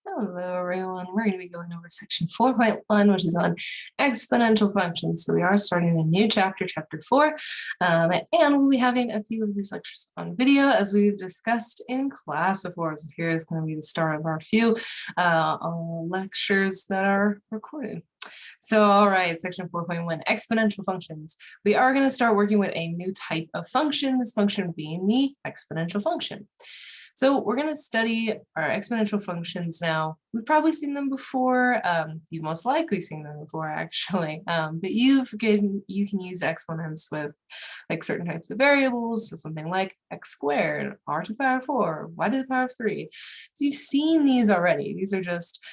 Hello, everyone. We're going to be going over section 4.1, which is on exponential functions. So we are starting a new chapter, chapter 4, and we'll be having a few of these lectures on video as we've discussed in class before. So here is going to be the start of our few lectures that are recorded. So, all right, section 4.1, exponential functions. We are going to start working with a new type of function, this function being the exponential function. So we're going to study our exponential functions now. We've probably seen them before. You've most likely seen them before, actually. But you can use exponents with like certain types of variables. So something like x squared, r to the power of 4, y to the power of 3. So you've seen these already. These are just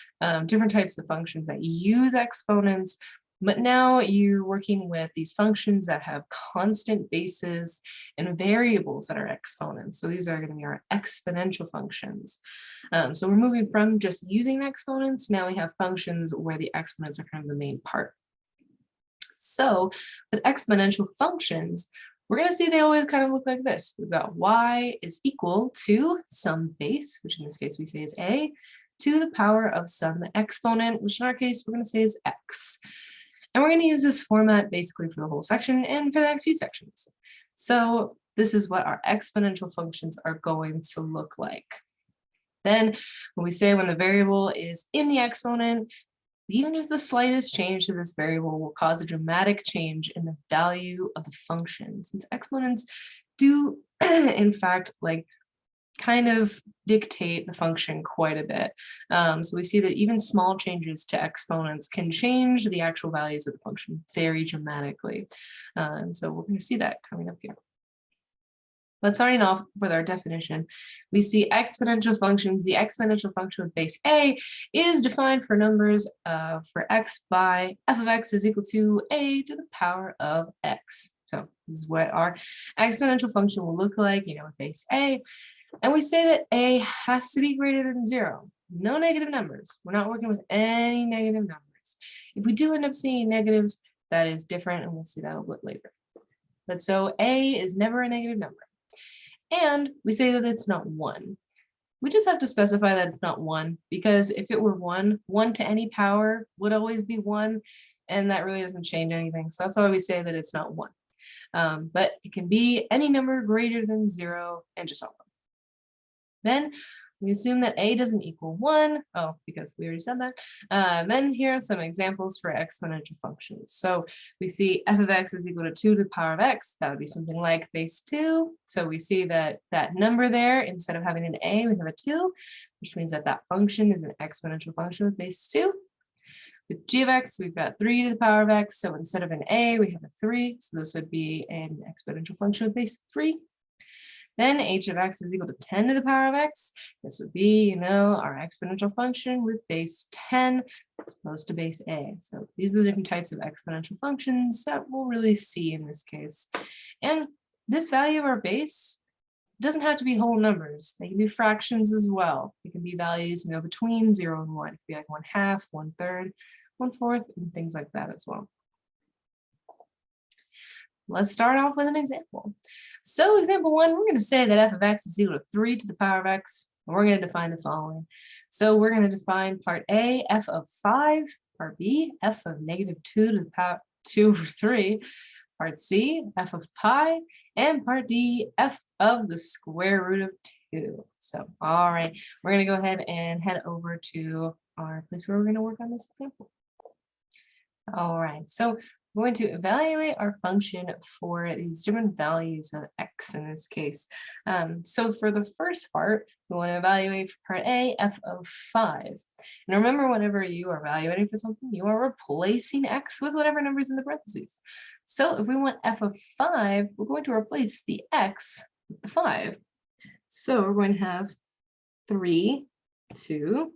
different types of functions that use exponents. But now you're working with these functions that have constant bases and variables that are exponents. So these are going to be our exponential functions. So we're moving from just using exponents. Now we have functions where the exponents are kind of the main part. So with exponential functions, we're going to see they always kind of look like this. We've got y is equal to some base, which in this case we say is a, to the power of some exponent, which in our case we're going to say is x. And we're going to use this format basically for the whole section and for the next few sections. So this is what our exponential functions are going to look like. Then when we say when the variable is in the exponent, even just the slightest change to this variable will cause a dramatic change in the value of the function. Since exponents do, in fact, like kind of dictate the function quite a bit. So we see that even small changes to exponents can change the actual values of the function very dramatically. And so we're going to see that coming up here. But starting off with our definition, we see exponential functions. The exponential function with base a is defined for numbers for x by f of x is equal to a to the power of x. So this is what our exponential function will look like, with base a. And we say that a has to be greater than 0. No negative numbers. We're not working with any negative numbers. If we do end up seeing negatives, that is different, and we'll see that a bit later. But so a is never a negative number. And we say that it's not 1. We just have to specify that it's not 1, because if it were 1, 1 to any power would always be 1, and that really doesn't change anything. So that's why we say that it's not 1. But it can be any number greater than 0 and just not 1. Then we assume that a doesn't equal 1. Oh, because we already said that. Then here are some examples for exponential functions. So we see f of x is equal to 2 to the power of x. That would be something like base 2. So we see that that number there, instead of having an a, we have a 2, which means that that function is an exponential function with base 2. With g of x, we've got 3 to the power of x. So instead of an a, we have a 3. So this would be an exponential function with base 3. Then h of x is equal to 10 to the power of x. This would be, our exponential function with base 10 as opposed to base a. So these are the different types of exponential functions that we'll really see in this case. And this value of our base doesn't have to be whole numbers. They can be fractions as well. They can be values, between 0 and 1. It could be like 1/2, 1/3, 1/4, and things like that as well. Let's start off with an example. So example 1, we're going to say that f of x is equal to 3 to the power of x, and we're going to define the following. So we're going to define part A, f of 5, part B, f of negative 2 to the power 2 over 3, part C, f of pi, and part D, f of the square root of 2. So, all right, we're going to go ahead and head over to our place where we're going to work on this example. All right, so we're going to evaluate our function for these different values of x in this case. So for the first part, we want to evaluate for part A, f of 5. And remember, whenever you are evaluating for something, you are replacing x with whatever number is in the parentheses. So if we want f of 5, we're going to replace the x with the 5. So we're going to have 3 to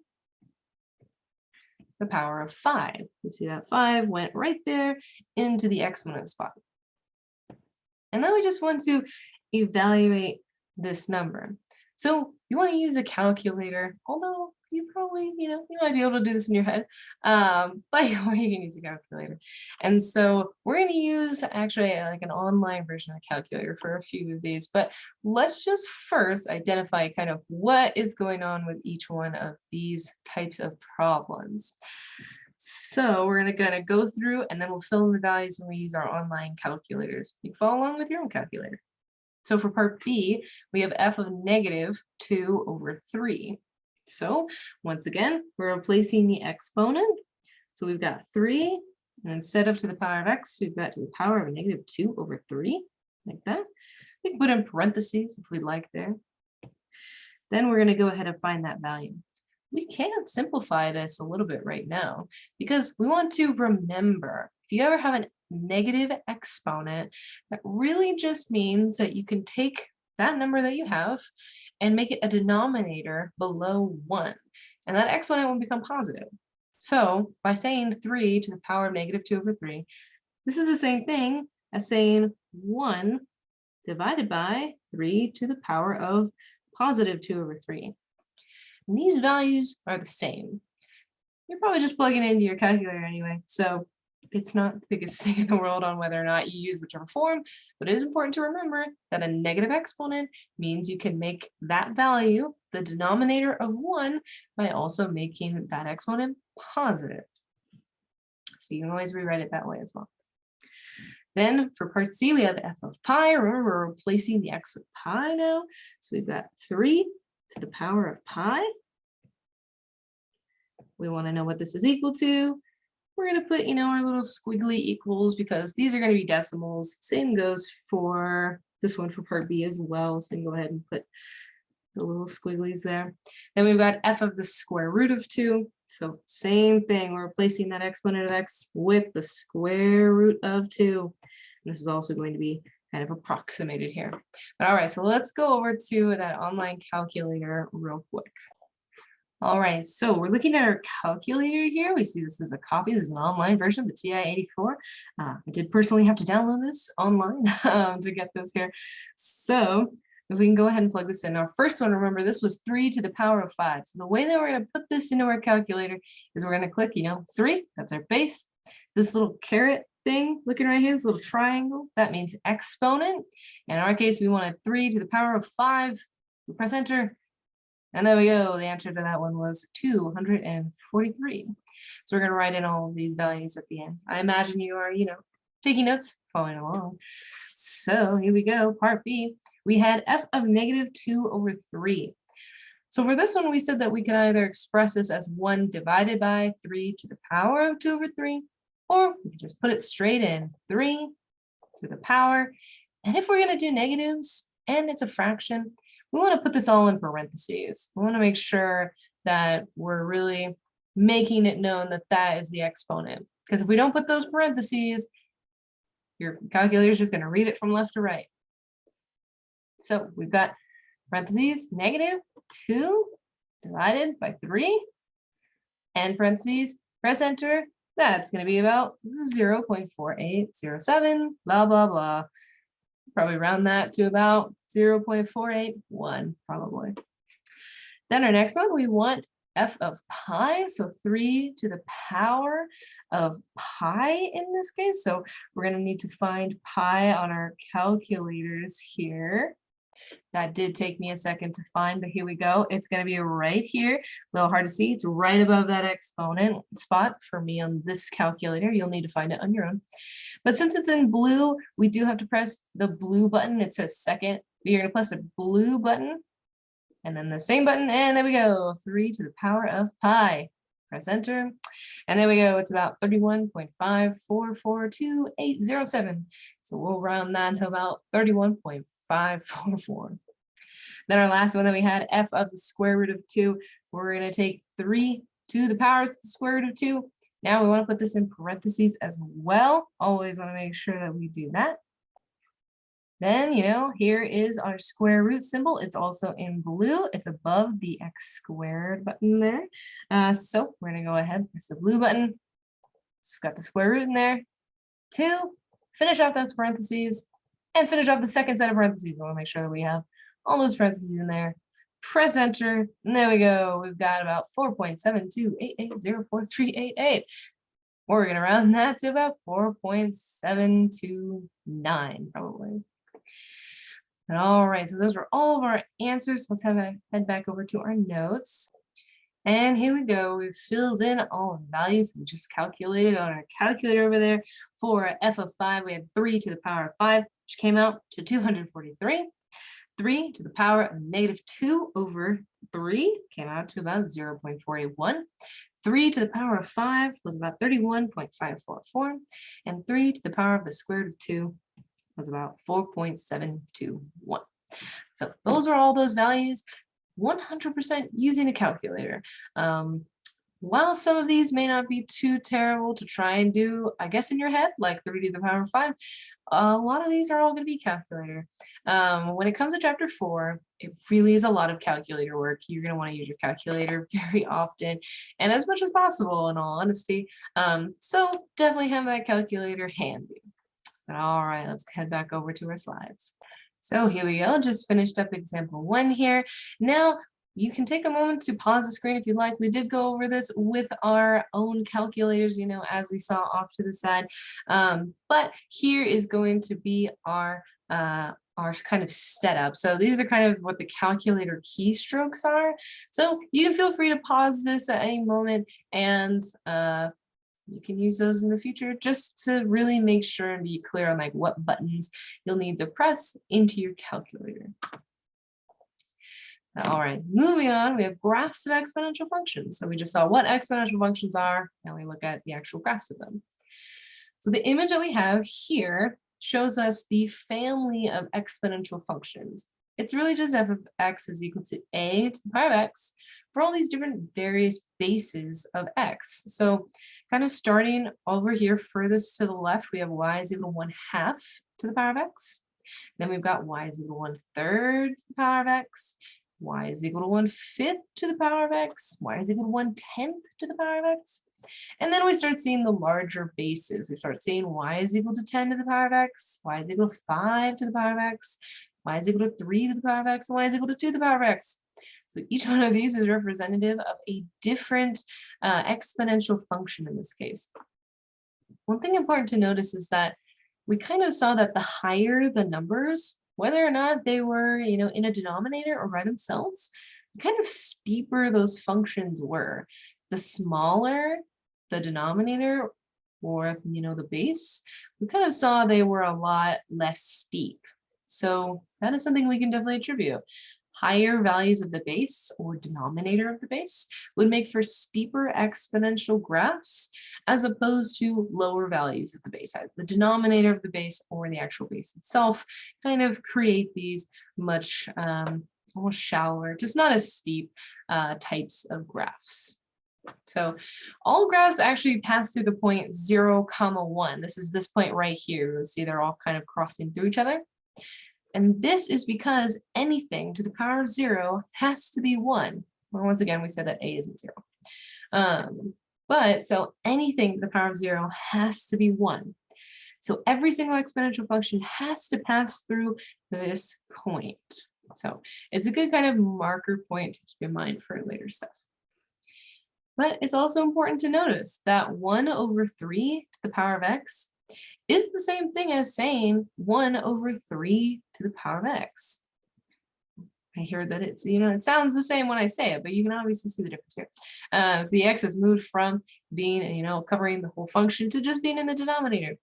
the power of 5. You see that 5 went right there into the exponent spot. And then we just want to evaluate this number. So you want to use a calculator, although you probably, you might be able to do this in your head, but you can use a calculator. And so we're going to use actually like an online version of a calculator for a few of these, but let's just first identify kind of what is going on with each one of these types of problems. So we're going to go through and then we'll fill in the values when we use our online calculators. You can follow along with your own calculator. So for part B, we have f of negative 2 over 3. So once again, we're replacing the exponent. So we've got 3, and instead of to the power of x, we've got to the power of negative 2 over 3, like that. We can put in parentheses if we'd like there. Then we're going to go ahead and find that value. We can simplify this a little bit right now because we want to remember, if you ever have a negative exponent, that really just means that you can take that number that you have and make it a denominator below 1, and that exponent will become positive. So by saying 3 to the power of negative 2 over 3, this is the same thing as saying 1 divided by 3 to the power of positive 2 over 3. And these values are the same. You're probably just plugging it into your calculator anyway, so it's not the biggest thing in the world on whether or not you use whichever form, but it is important to remember that a negative exponent means you can make that value the denominator of 1 by also making that exponent positive. So you can always rewrite it that way as well. Then for part C, we have f of pi. Remember, we're replacing the x with pi now. So we've got 3 to the power of pi. We want to know what this is equal to. We're going to put, our little squiggly equals because these are going to be decimals. Same goes for this one for part B as well. So we can go ahead and put the little squigglies there. Then we've got f of the square root of 2. So same thing, we're replacing that exponent of x with the square root of 2. And this is also going to be kind of approximated here. But all right, so let's go over to that online calculator real quick. All right, so we're looking at our calculator here. We see this is a copy. This is an online version of the TI-84. I did personally have to download this online to get this here. So if we can go ahead and plug this in. Our first one, remember, this was 3 to the power of 5. So the way that we're going to put this into our calculator is we're going to click, 3, that's our base. This little caret thing, looking right here, this little triangle, that means exponent. In our case, we wanted 3 to the power of 5. We press enter. And there we go. The answer to that one was 243. So we're going to write in all of these values at the end. I imagine you are, taking notes, following along. So here we go. Part B, we had f of negative 2 over 3. So for this one, we said that we can either express this as 1 divided by 3 to the power of 2 over 3, or we can just put it straight in 3 to the power. And if we're going to do negatives and it's a fraction, we want to put this all in parentheses. We want to make sure that we're really making it known that that is the exponent. Because if we don't put those parentheses, your calculator is just going to read it from left to right. So we've got parentheses, negative 2 divided by 3, and parentheses, press enter. That's going to be about 0.4807, blah, blah, blah. Probably round that to about 0.481, probably. Then our next one, we want f of pi, so 3 to the power of pi in this case. So we're going to need to find pi on our calculators here. That did take me a second to find, but here we go. It's going to be right here. A little hard to see. It's right above that exponent spot for me on this calculator. You'll need to find it on your own. But since it's in blue, we do have to press the blue button. It says second. You're going to press the blue button and then the same button. And there we go. 3 to the power of pi. Press enter. And there we go. It's about 31.544287. So we'll round that to about 31.544. Then our last one that we had, f of the square root of 2. We're going to take 3 to the power of the square root of 2. Now we want to put this in parentheses as well. Always want to make sure that we do that. Then, here is our square root symbol. It's also in blue. It's above the x squared button there. So we're going to go ahead and press the blue button. Just got the square root in there. 2, finish off those parentheses, and finish off the second set of parentheses. We want to make sure that we have all those parentheses in there. press enter, and there we go. We've got about 4.7288043888. We're going to round that to about 4.729 probably. All right, so those were all of our answers. Let's head back over to our notes. And here we go. We've filled in all of the values. We just calculated on our calculator over there. For f of 5, we had 3 to the power of 5, which came out to 243. 3 to the power of negative 2 over 3 came out to about 0.481. 3 to the power of 5 was about 31.544. And 3 to the power of the square root of 2 was about 4.721. So those are all those values, 100% using a calculator. While some of these may not be too terrible to try and do, I guess, in your head, like 3 to the power of 5, a lot of these are all going to be calculator. When it comes to chapter 4, it really is a lot of calculator work. You're going to want to use your calculator very often and as much as possible, in all honesty. So definitely have that calculator handy. All right, let's head back over to our slides. So here we go, just finished up example 1 here. Now, you can take a moment to pause the screen if you'd like. We did go over this with our own calculators, as we saw off to the side. But here is going to be our kind of setup. So these are kind of what the calculator keystrokes are. So you can feel free to pause this at any moment, and you can use those in the future just to really make sure and be clear on like what buttons you'll need to press into your calculator. All right, moving on, we have graphs of exponential functions. So we just saw what exponential functions are. Now we look at the actual graphs of them. So the image that we have here shows us the family of exponential functions. It's really just f of x is equal to a to the power of x for all these different various bases of x. So kind of starting over here furthest to the left, we have y is equal to 1/2 to the power of x. Then we've got y is equal to 1/3 to the power of x. Y is equal to 1/5 to the power of x. Y is equal to 1/10 to the power of x. And then we start seeing the larger bases. We start seeing y is equal to 10 to the power of x. Y is equal to 5 to the power of x. Y is equal to 3 to the power of x. And y is equal to 2 to the power of x. So each one of these is representative of a different exponential function in this case. One thing important to notice is that we kind of saw that the higher the numbers, whether or not they were, in a denominator or by themselves, the kind of steeper those functions were. The smaller the denominator or, the base, we kind of saw they were a lot less steep. So that is something we can definitely attribute. Higher values of the base or denominator of the base would make for steeper exponential graphs as opposed to lower values of the base. The denominator of the base or the actual base itself kind of create these much almost shallower, just not as steep types of graphs. So all graphs actually pass through the point 0, 1. This is this point right here. You'll see they're all kind of crossing through each other. And this is because anything to the power of 0 has to be 1. Well, once again, we said that a isn't 0. So anything to the power of 0 has to be 1. So every single exponential function has to pass through this point. So it's a good kind of marker point to keep in mind for later stuff. But it's also important to notice that 1/3 to the power of x is the same thing as saying 1/3 to the power of x. I hear that it's, it sounds the same when I say it, but you can obviously see the difference here. So the x has moved from being, covering the whole function to just being in the denominator.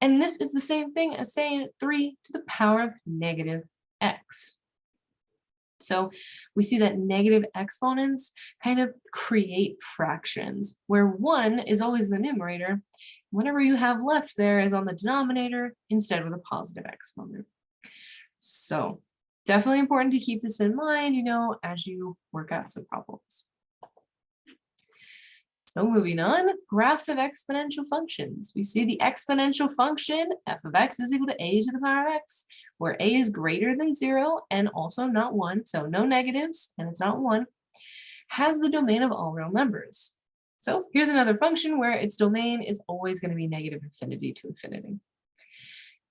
And this is the same thing as saying 3 to the power of -x. So we see that negative exponents kind of create fractions where 1 is always the numerator. Whatever you have left there is on the denominator instead of the positive exponent. So definitely important to keep this in mind, as you work out some problems. So moving on, graphs of exponential functions. We see the exponential function f of x is equal to a to the power of x, where a is greater than 0 and also not 1, so no negatives and it's not 1, has the domain of all real numbers. So here's another function where its domain is always going to be negative infinity to infinity.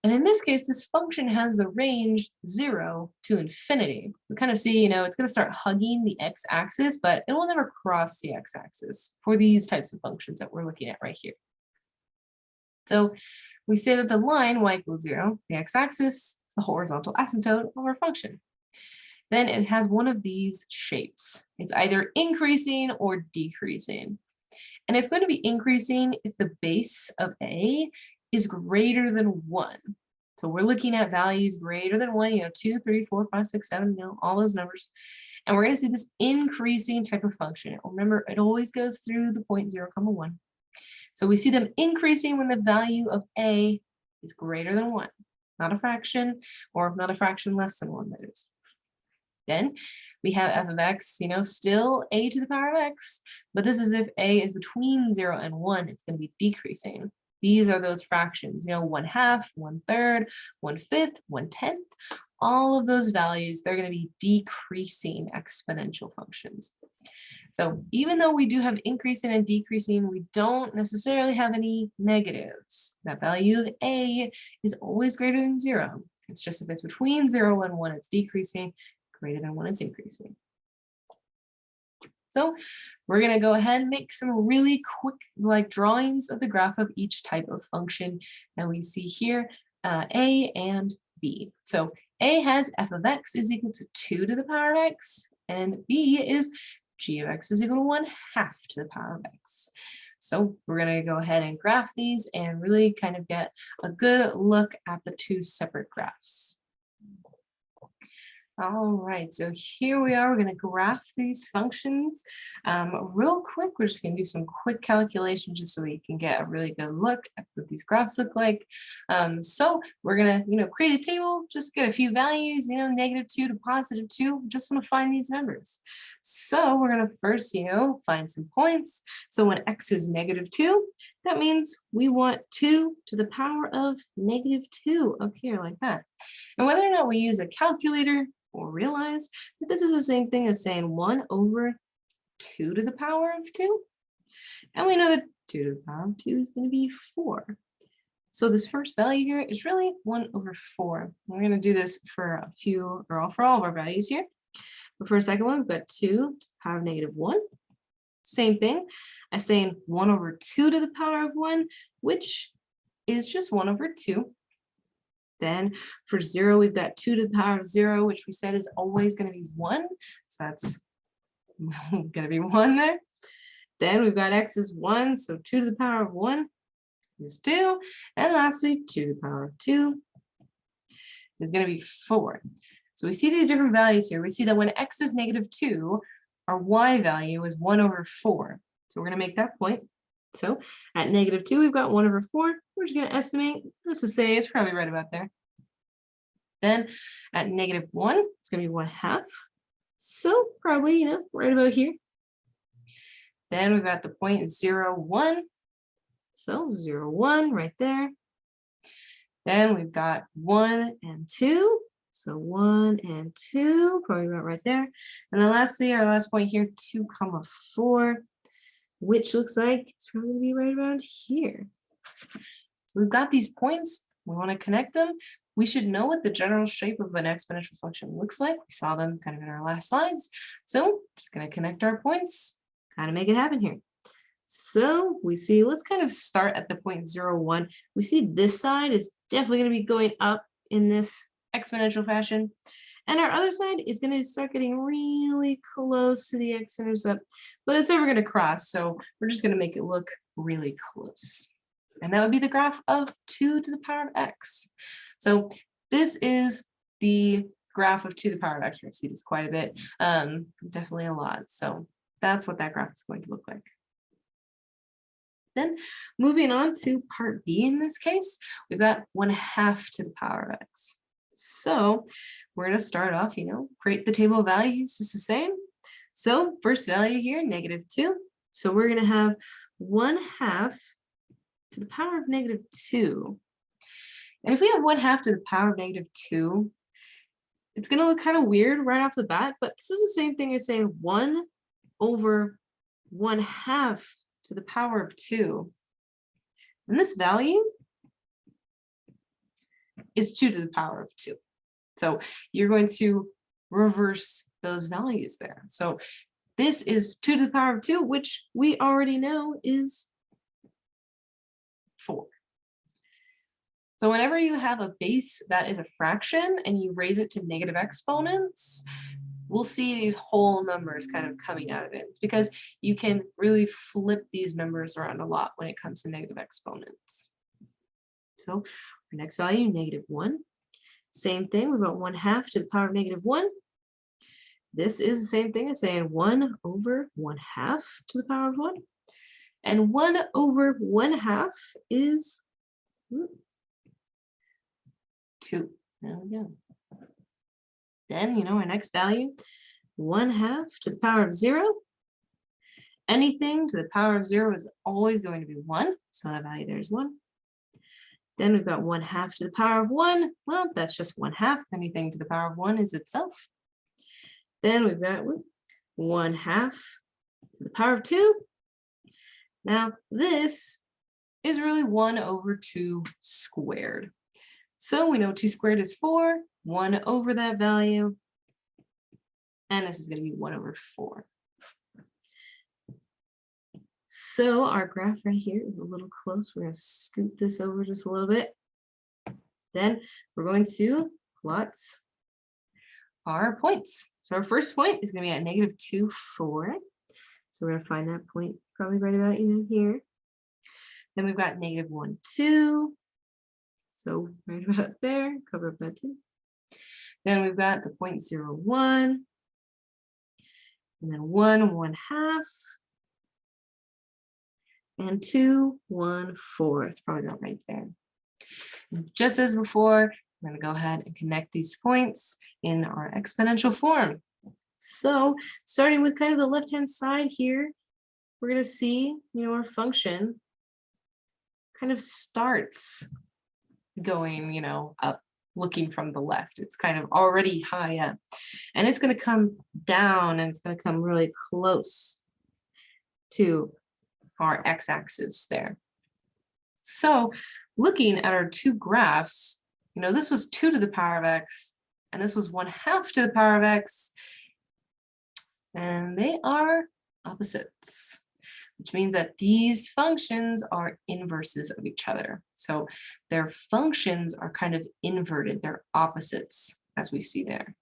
And in this case, this function has the range 0 to infinity. We kind of see, it's going to start hugging the x-axis, but it will never cross the x-axis for these types of functions that we're looking at right here. So we say that the line y equals 0, the x-axis, is the horizontal asymptote of our function. Then it has one of these shapes. It's either increasing or decreasing. And it's going to be increasing if the base of a is greater than 1. So we're looking at values greater than 1, 2, 3, 4, 5, 6, 7, all those numbers. And we're going to see this increasing type of function. Remember, it always goes through the point 0, 1. So we see them increasing when the value of a is greater than 1, not a fraction, or not a fraction less than 1, that is. Then we have f of x, still a to the power of x, but this is if a is between 0 and 1, it's going to be decreasing. These are those fractions, 1/2, 1/3, 1/5, 1/10. All of those values, they're going to be decreasing exponential functions. So even though we do have increasing and decreasing, we don't necessarily have any negatives. That value of a is always greater than 0. It's just if it's between 0 and 1, it's decreasing. Greater than 1, it's increasing. So we're going to go ahead and make some really quick drawings of the graph of each type of function that we see here, a and b. So a has f of x is equal to 2 to the power of x, and b is g of x is equal to 1/2 to the power of x. So we're going to go ahead and graph these and really kind of get a good look at the two separate graphs. All right, so here we are. We're going to graph these functions real quick. We're just going to do some quick calculations just so we can get a really good look at what these graphs look like. So we're going to, create a table, just get a few values, -2 to +2. Just want to find these numbers. So we're going to first, find some points. So when x is -2, that means we want 2 to the power of -2 up here like that. And whether or not we use a calculator, or realize that this is the same thing as saying 1/2 to the power of 2. And we know that 2 to the power of 2 is going to be 4. So this first value here is really 1/4. We're going to do this for for all of our values here. But for a second one, we've got 2 to the power of -1. Same thing as saying 1/2 to the power of 1, which is just 1/2. Then for 0, we've got 2 to the power of 0, which we said is always going to be 1. So that's going to be 1 there. Then we've got x is 1, so 2 to the power of 1 is 2. And lastly, 2 to the power of 2 is going to be 4. So we see these different values here. We see that when x is -2, our y value is 1/4. So we're going to make that point. So at -2, we've got 1/4. We're just going to estimate. Let's just say it's probably right about there. Then at -1, it's going to be 1/2. So probably, right about here. Then we've got the point 0, 1. So 0, 1 right there. Then we've got 1 and 2. So 1 and 2, probably about right there. And then lastly, our last point here, 2, 4. Which looks like it's probably going to be right around here. So we've got these points. We want to connect them. We should know what the general shape of an exponential function looks like. We saw them kind of in our last slides. So just going to connect our points, kind of make it happen here. So we see, let's kind of start at the point 0, 1. We see this side is definitely going to be going up in this exponential fashion. And our other side is going to start getting really close to the x-intercept, but it's never going to cross. So we're just going to make it look really close. And that would be the graph of 2 to the power of x. So this is the graph of 2 to the power of x. We're going to see this quite a bit, definitely a lot. So that's what that graph is going to look like. Then moving on to part B in this case, we've got 1/2 to the power of x. So we're going to start off, create the table of values just the same. So first value here, -2. So we're going to have 1/2 to the power of -2. And if we have 1/2 to the power of -2, it's going to look kind of weird right off the bat, but this is the same thing as saying 1/1/2 to the power of 2. And this value is 2 to the power of 2. So you're going to reverse those values there. So this is 2 to the power of 2, which we already know is 4. So whenever you have a base that is a fraction and you raise it to negative exponents, we'll see these whole numbers kind of coming out of it. It's because you can really flip these numbers around a lot when it comes to negative exponents. So our next value, -1. Same thing, we've got 1/2 to the power of -1. This is the same thing as saying 1 over 1/2 to the power of 1. And 1 over 1/2 is 2. There we go. Then, our next value, 1/2 to the power of 0. Anything to the power of 0 is always going to be 1. So that value there is 1. Then we've got 1/2 to the power of 1. Well, that's just 1/2. Anything to the power of 1 is itself. Then we've got 1/2 to the power of 2. Now, this is really 1 over 2 squared. So we know 2 squared is 4, 1 over that value, and this is going to be 1 over 4. So our graph right here is a little close. We're going to scoot this over just a little bit. Then we're going to plot our points. So our first point is going to be at -2, 4. So we're going to find that point probably right about in here. Then we've got -1, 2. So right about there, cover up that 2. Then we've got the point 0, 1. And then 1, 1/2. And 2, 1, 4. It's probably not right there. And just as before, I'm going to go ahead and connect these points in our exponential form. So starting with kind of the left-hand side here, we're going to see, our function kind of starts going, up, looking from the left. It's kind of already high up. And it's going to come down and it's going to come really close to our x-axis there. So looking at our two graphs, this was 2 to the power of x, and this was 1/2 to the power of x, and they are opposites, which means that these functions are inverses of each other. So their functions are kind of inverted, they're opposites, as we see there.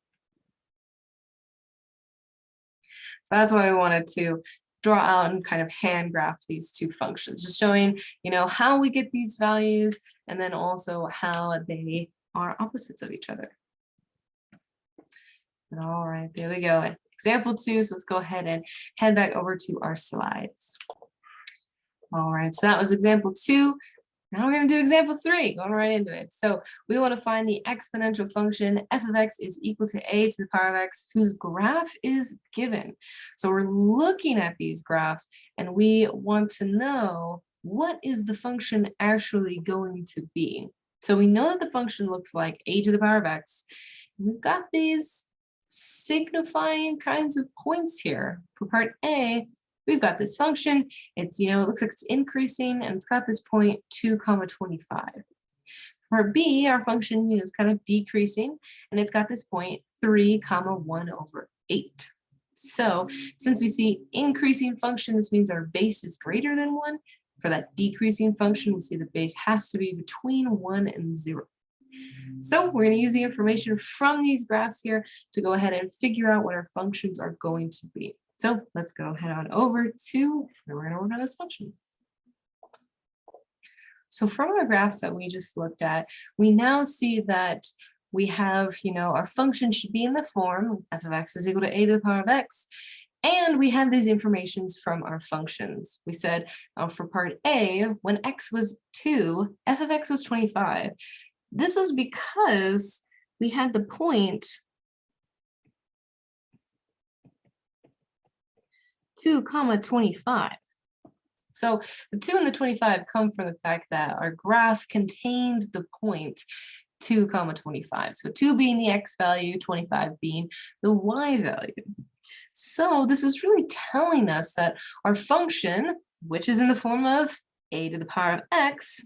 So that's why I wanted to draw out and kind of hand graph these two functions, just showing, how we get these values, and then also how they are opposites of each other. All right, there we go. Example 2, so let's go ahead and head back over to our slides. All right, so that was example 2. Now we're going to do example 3, going right into it. So we want to find the exponential function f of x is equal to a to the power of x, whose graph is given. So we're looking at these graphs, and we want to know what is the function actually going to be. So we know that the function looks like a to the power of x. We've got these signifying kinds of points here. For part A, we've got this function. It's, it looks like it's increasing, and it's got this point 2, 25. For B, our function, is kind of decreasing, and it's got this point 3, 1 over 8. So since we see increasing function, this means our base is greater than 1. For that decreasing function, we see the base has to be between 1 and 0. So we're going to use the information from these graphs here to go ahead and figure out what our functions are going to be. So let's go head on over to where we're going to work on this function. So from our graphs that we just looked at, we now see that we have, our function should be in the form f of x is equal to a to the power of x. And we have these informations from our functions. We said for part A, when x was 2, f of x was 25. This was because we had the point 2, 25. So the 2 and the 25 come from the fact that our graph contained the point 2, 25. So 2 being the x value, 25 being the y value. So this is really telling us that our function, which is in the form of a to the power of x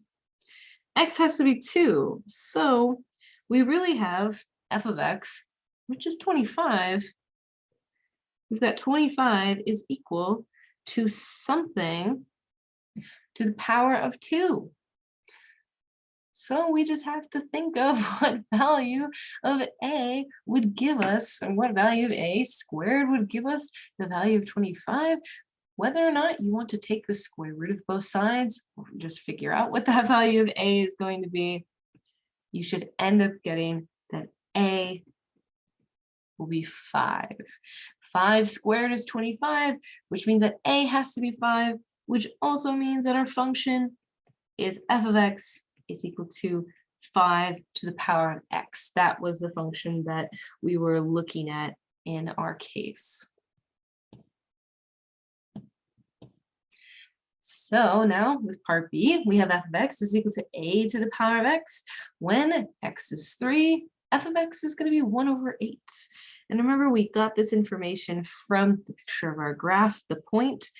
has to be 2. So we really have f of x, which is 25. We've got 25 is equal to something to the power of 2. So we just have to think of what value of a would give us, and what value of a squared would give us the value of 25. Whether or not you want to take the square root of both sides, or just figure out what that value of a is going to be, you should end up getting that a will be 5. 5 squared is 25, which means that a has to be 5, which also means that our function is f of x is equal to 5 to the power of x. That was the function that we were looking at in our case. So now with part B, we have f of x is equal to a to the power of x. When x is 3, f of x is going to be 1 over 8. And remember, we got this information from the picture of our graph, the point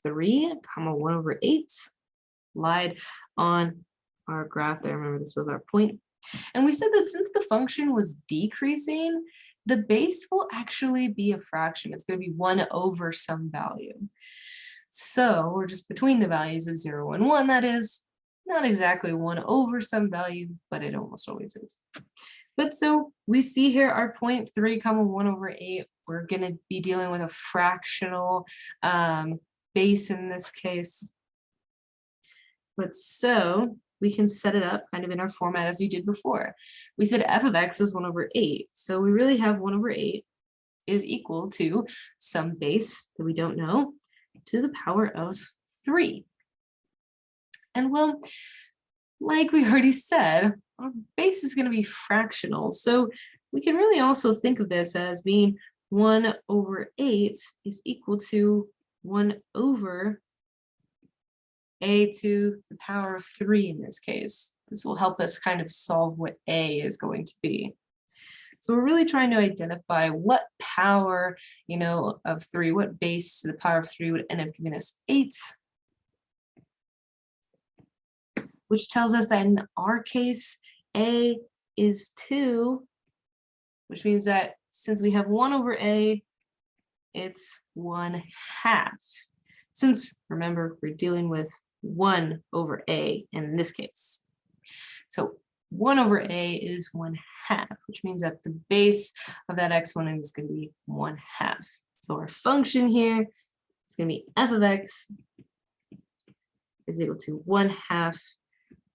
3, 1 over 8 lied on our graph there. Remember, this was our point. And we said that since the function was decreasing, the base will actually be a fraction. It's going to be 1 over some value. So we're just between the values of 0 and 1, that is. Not exactly 1 over some value, but it almost always is. But so we see here our point 3, 1 over 8. We're going to be dealing with a fractional base in this case. But so we can set it up kind of in our format as we did before. We said f of x is 1 over 8. So we really have 1 over 8 is equal to some base that we don't know to the power of 3. And well, like we already said, our base is going to be fractional. So we can really also think of this as being 1 over 8 is equal to 1 over a to the power of 3 in this case. This will help us kind of solve what a is going to be. So we're really trying to identify what power, of 3, what base to the power of 3 would end up giving us 8. Which tells us that in our case, a is 2, which means that since we have 1 over a, it's 1/2. Since, remember, we're dealing with 1 over a in this case. So 1 over a is 1/2, which means that the base of that exponent is going to be 1/2. So our function here is going to be f of x is equal to 1/2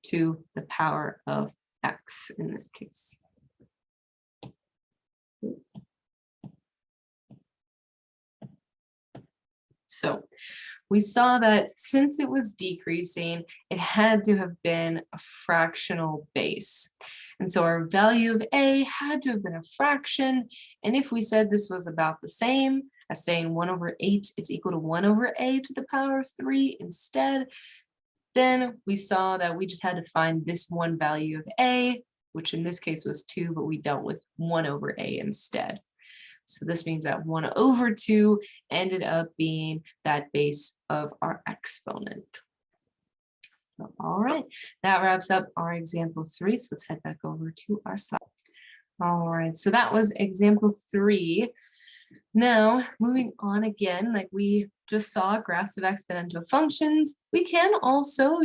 to the power of x in this case. So we saw that since it was decreasing, it had to have been a fractional base. And so our value of a had to have been a fraction. And if we said this was about the same as saying 1 over 8 is equal to 1 over a to the power of 3 instead, then we saw that we just had to find this one value of a, which in this case was 2, but we dealt with 1 over a instead. So this means that 1 over 2 ended up being that base of our exponent. So, all right, that wraps up our example 3. So let's head back over to our slide. All right, so that was example 3. Now, moving on again, like we just saw graphs of exponential functions, we can also,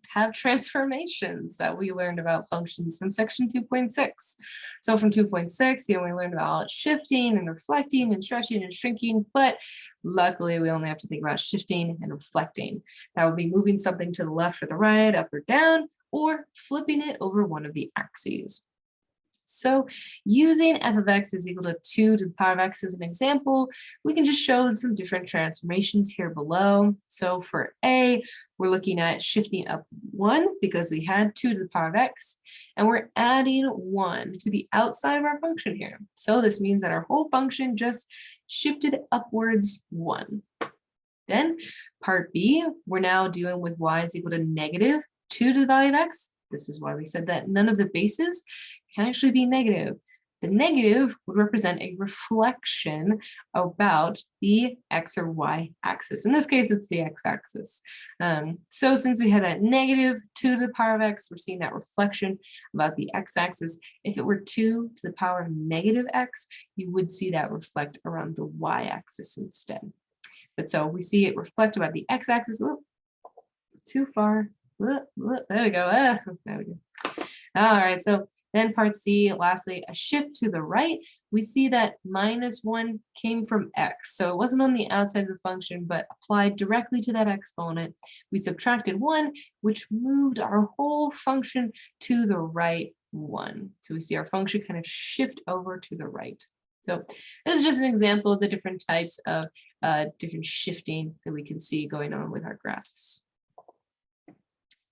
have transformations that we learned about functions from section 2.6. So from 2.6, we learned about shifting and reflecting and stretching and shrinking, but luckily we only have to think about shifting and reflecting. That would be moving something to the left or the right, up or down, or flipping it over one of the axes. So using f of x is equal to 2 to the power of x as an example, we can just show some different transformations here below. So for a, we're looking at shifting up 1 because we had 2 to the power of x, and we're adding 1 to the outside of our function here. So this means that our whole function just shifted upwards 1. Then part B, we're now dealing with y is equal to negative 2 to the value of x. This is why we said that none of the bases can actually be negative. The negative would represent a reflection about the x or y axis. In this case, it's the x-axis. So since we had a negative 2 to the power of x, we're seeing that reflection about the x-axis. If it were 2 to the power of negative x, you would see that reflect around the y-axis instead. But so we see it reflect about the x-axis. Too far. There we go. There we go. All right, so then part C, lastly, a shift to the right. We see that -1 came from x. So it wasn't on the outside of the function, but applied directly to that exponent. We subtracted 1, which moved our whole function to the right 1. So we see our function kind of shift over to the right. So this is just an example of the different types of different shifting that we can see going on with our graphs.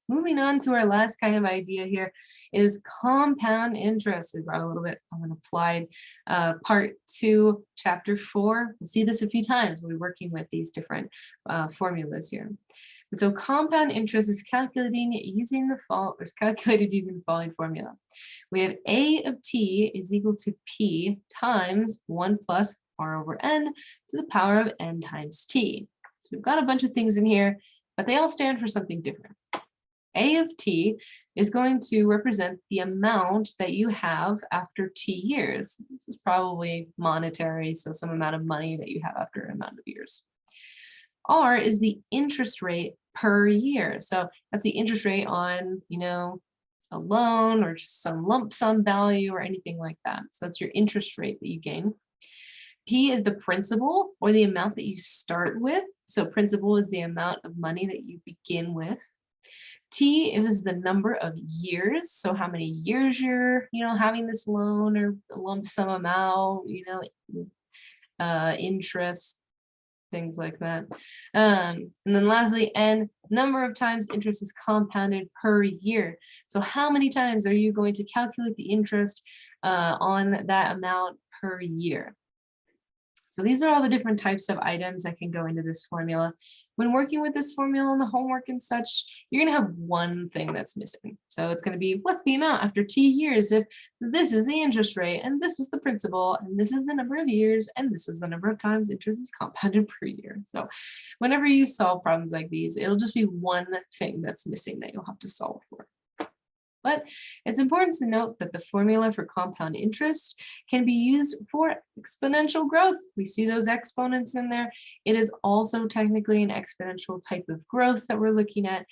Moving on to our last kind of idea here is compound interest. We brought a little bit of an applied part 2, chapter 4. We'll see this a few times when we're working with these different formulas here. And so compound interest is calculated using the following formula. We have a of t is equal to p times 1 plus r over n to the power of n times t. So we've got a bunch of things in here, but they all stand for something different. A of t is going to represent the amount that you have after t years. This is probably monetary, so some amount of money that you have after an amount of years. R is the interest rate per year. So that's the interest rate on, a loan or just some lump sum value or anything like that. So that's your interest rate that you gain. P is the principal or the amount that you start with. So principal is the amount of money that you begin with. T is the number of years. So how many years you're, having this loan or lump sum amount, interest, things like that. And then lastly, N, number of times interest is compounded per year. So how many times are you going to calculate the interest on that amount per year? So these are all the different types of items that can go into this formula. When working with this formula in the homework and such, you're going to have one thing that's missing. So it's going to be, what's the amount after t years if this is the interest rate and this is the principal and this is the number of years and this is the number of times interest is compounded per year. So whenever you solve problems like these, it'll just be one thing that's missing that you'll have to solve for. But it's important to note that the formula for compound interest can be used for exponential growth. We see those exponents in there. It is also technically an exponential type of growth that we're looking at.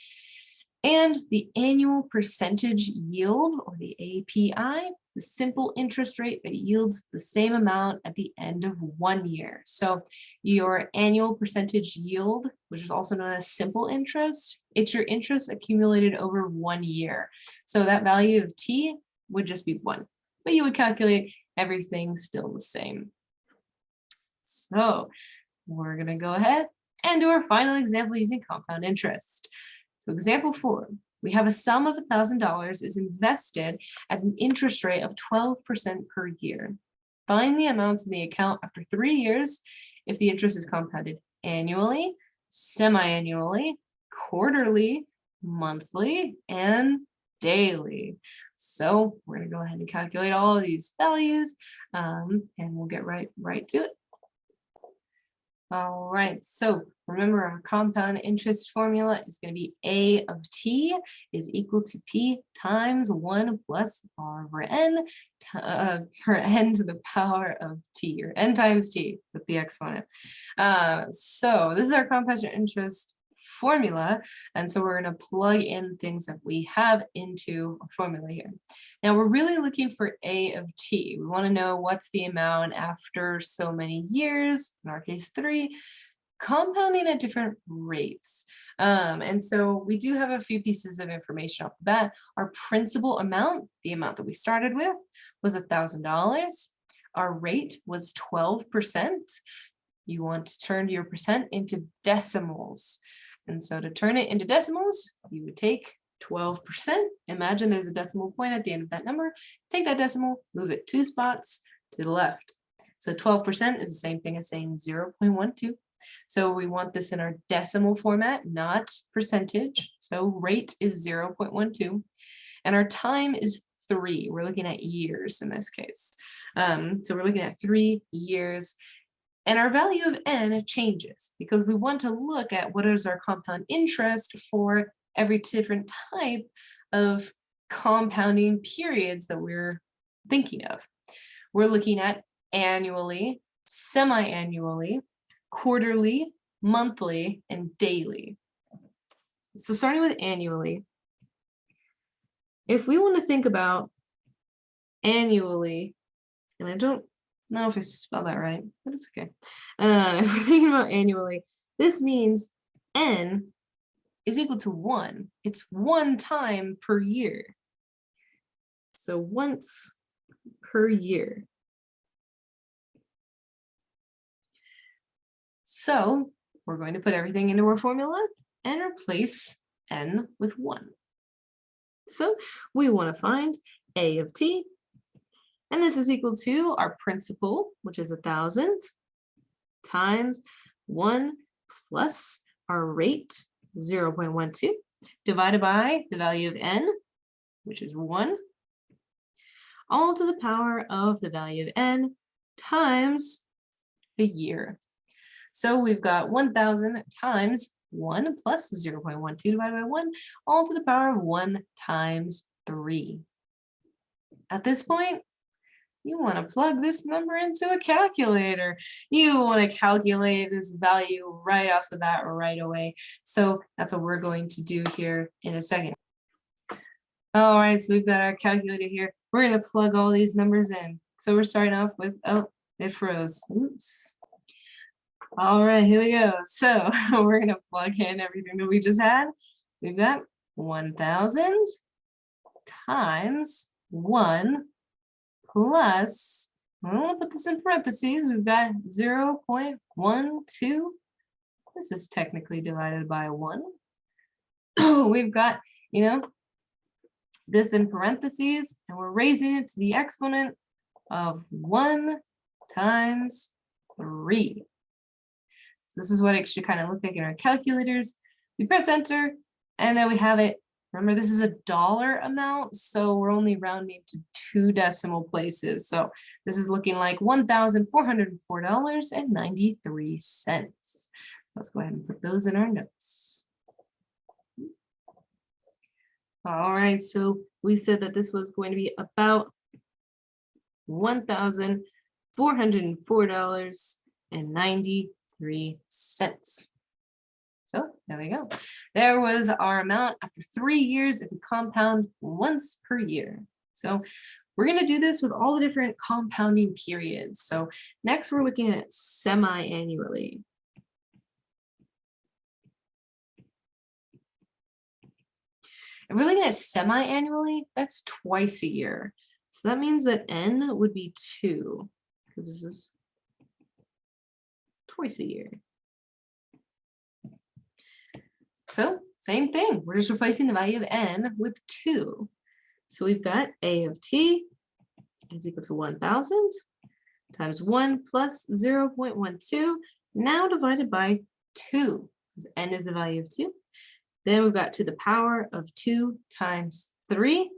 And the annual percentage yield, or the API, the simple interest rate that yields the same amount at the end of 1 year. So your annual percentage yield, which is also known as simple interest, it's your interest accumulated over 1 year. So that value of t would just be 1, but you would calculate everything still the same. So we're going to go ahead and do our final example using compound interest. So example 4, we have a sum of $1,000 is invested at an interest rate of 12% per year. Find the amounts in the account after 3 years if the interest is compounded annually, semi-annually, quarterly, monthly, and daily. So we're going to go ahead and calculate all of these values and we'll get right to it. All right, so remember our compound interest formula is going to be A of t is equal to P times 1 plus R over N per N to the power of t, or N times t with the exponent. So this is our compound interest formula, and so we're going to plug in things that we have into a formula here. Now we're really looking for A of t. We want to know what's the amount after so many years, in our case 3, compounding at different rates. And so we do have a few pieces of information off the bat. Our principal amount, the amount that we started with, was $1,000. Our rate was 12%. You want to turn your percent into decimals. And so to turn it into decimals, you would take 12%. Imagine there's a decimal point at the end of that number. Take that decimal, move it 2 spots to the left. So 12% is the same thing as saying 0.12. So we want this in our decimal format, not percentage. So rate is 0.12. And our time is 3. We're looking at years in this case. So we're looking at 3 years. And our value of n changes because we want to look at what is our compound interest for every different type of compounding periods that we're thinking of. We're looking at annually, semi-annually, quarterly, monthly, and daily. So starting with annually, if we want to think about annually, and I don't know if I spelled that right, but it's okay. If we're thinking about annually, this means n is equal to 1. It's 1 time per year. So once per year. So we're going to put everything into our formula and replace n with 1. So we want to find a of t, and this is equal to our principal, which is 1,000, times 1 plus our rate, 0.12, divided by the value of n, which is 1, all to the power of the value of n times the year. So we've got 1,000 times 1 plus 0.12 divided by 1, all to the power of 1 times 3. At this point, you want to plug this number into a calculator. You want to calculate this value right off the bat right away. So that's what we're going to do here in a second. All right, so we've got our calculator here. We're going to plug all these numbers in. So we're starting off with, oh, it froze. Oops. All right, here we go. So we're going to plug in everything that we just had. We've got 1,000 times 1 plus, I'm going to put this in parentheses, we've got 0.12. This is technically divided by 1. We've got, this in parentheses, and we're raising it to the exponent of 1 times 3. So this is what it should kind of look like in our calculators. We press enter, and then we have it. Remember, this is a dollar amount, so we're only rounding to 2 decimal places. So this is looking like $1,404.93. So let's go ahead and put those in our notes. All right, so we said that this was going to be about $1,404.93. So there we go. There was our amount after 3 years if we compound once per year. So we're going to do this with all the different compounding periods. So next we're looking at semi-annually. If we're looking at semi-annually, that's twice a year. So that means that n would be 2, because this is twice a year. So same thing, we're just replacing the value of n with 2. So we've got a of t is equal to 1,000 times 1 plus 0.12, now divided by 2, because n is the value of 2. Then we've got to the power of 2 times 3.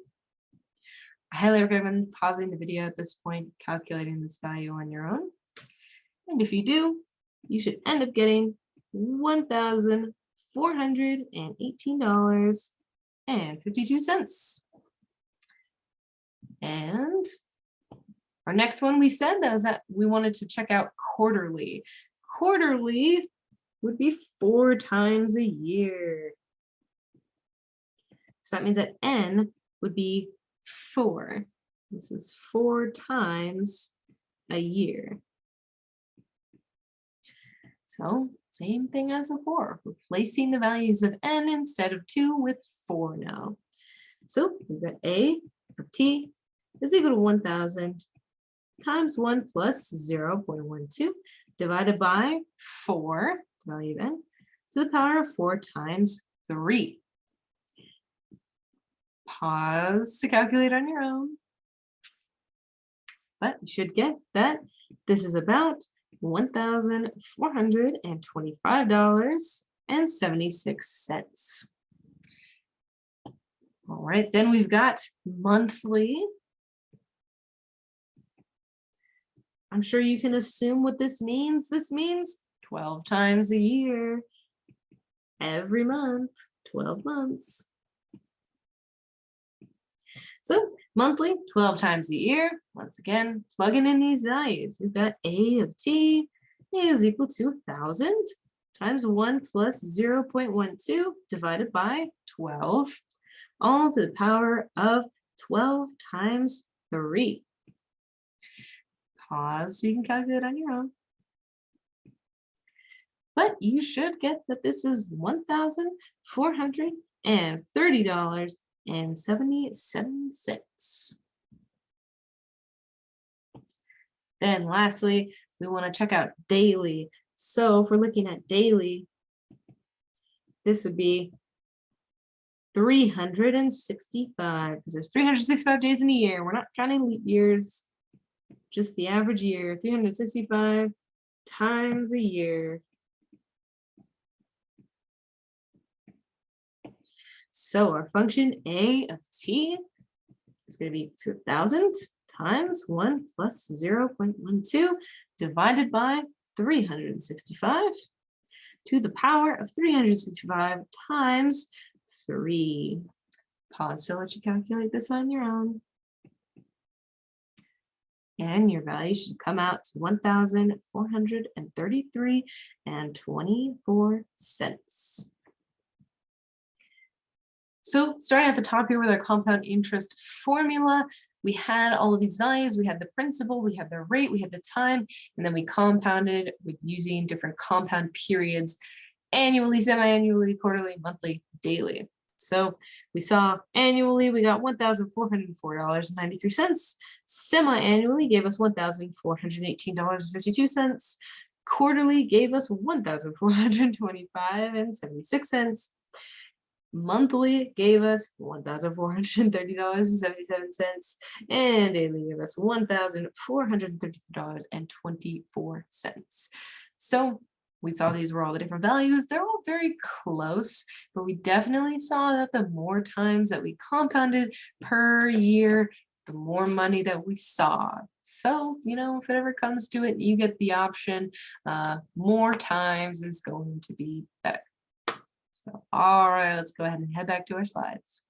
I highly recommend pausing the video at this point, calculating this value on your own. And if you do, you should end up getting $1,418.52. And our next one we said that was that we wanted to check out quarterly. Quarterly would be 4 times a year. So that means that n would be 4. This is 4 times a year. So same thing as before, replacing the values of n instead of 2 with 4 now. So we've got a of t is equal to 1,000 times 1 plus 0.12 divided by 4, value of n, to the power of 4 times 3. Pause to calculate on your own. But you should get that this is about $1,425.76. All right, then we've got monthly. I'm sure you can assume what this means. This means 12 times a year, every month, 12 months. So monthly, 12 times a year. Once again, plugging in these values. We've got A of t is equal to 1,000 times 1 plus 0.12 divided by 12, all to the power of 12 times 3. Pause so you can calculate on your own. But you should get that this is $1,430.77. Then lastly, we want to check out daily. So if we're looking at daily, this would be 365, because there's 365 days in a year. We're not counting leap years, just the average year, 365 times a year. So our function A of t is going to be 2,000 times 1 plus 0.12 divided by 365 to the power of 365 times 3. Pause to let you calculate this on your own. And your value should come out to $1,433.24. So starting at the top here with our compound interest formula, we had all of these values. We had the principal, we had the rate, we had the time, and then we compounded with using different compound periods: annually, semi-annually, quarterly, monthly, daily. So we saw annually, we got $1,404.93. Semi-annually gave us $1,418.52. Quarterly gave us $1,425.76. Monthly gave us $1,430.77, and daily gave us $1,433.24. So we saw these were all the different values. They're all very close, but we definitely saw that the more times that we compounded per year, the more money that we saw. So, if it ever comes to it, you get the option, more times is going to be better. So, all right, let's go ahead and head back to our slides.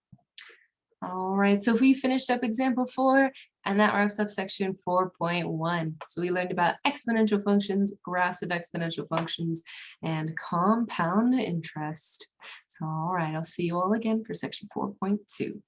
All right, so we finished up example 4, and that wraps up section 4.1. So we learned about exponential functions, graphs of exponential functions, and compound interest. So, all right, I'll see you all again for section 4.2.